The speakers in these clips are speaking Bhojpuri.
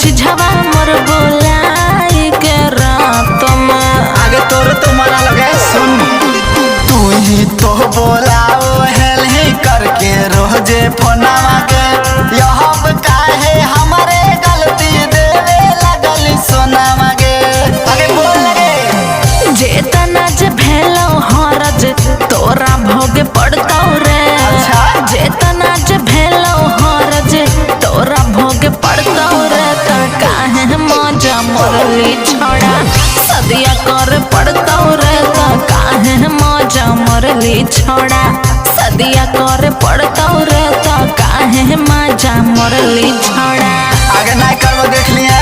झिझवा मोर बोलाई के रात में। आगे तोरे तो मना लगे सुन, तू ही तो बोलाओ हेल ही करके रोजे फोनवा के, यहाँ काहे हमारे गलती देवे लगल सोनावा के। आगे बोल लगे जेतना जे भेलो हरज तोरा भोगे पड़तौ रे। अच्छा। जेतना जे भेलो हरज तोरा भोगे पड़तौ रे। त काहे मजा मरली छोड़ा सदिया कर पड़तौ रे। त काहे मजा मरली छोड़ा सदिया कर पड़तौ रे। त काहे मजा मरली छोड़ा। आगे नहीं करबो देख लिए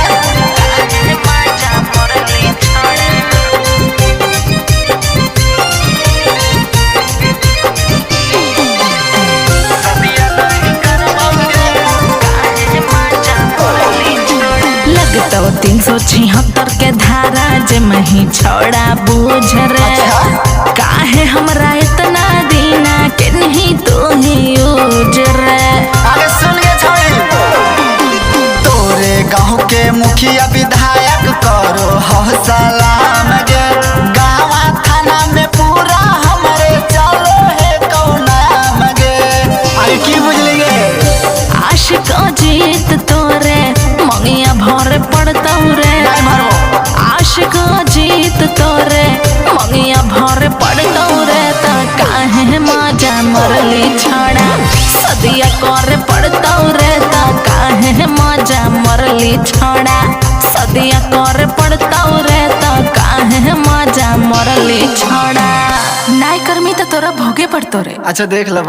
काहे मजा मरली छोड़ा। लगता 376 के धारा जे मही छोड़ा बूझ रे। अच्छा। काहे हमरा इतना दीना के नहीं तो ही यूज रे। आगे सुन के छोड़ी, तोरे गाँव के मुखिया विधायक करो हो सलाम गे, गाँव थाना में पूरा हमारे चलो है कौनाम गे। आगे की बुझलिए आशिक जीत तोरे मंगिया भरे पड़तौ रे। नहीं मारबो। आशिक जीत तोरे मंगिया भरे पड़तौ रे। त काहे मजा मरली छोड़ा सदिया करे पड़तौ रे। त काहे मजा मरली छोड़ा सदिया करे पड़तौ रे। त काहे मजा मरली छोड़ा। नाय कर्मी त तोरा भोगे पड़तो रे। अच्छा देख लो।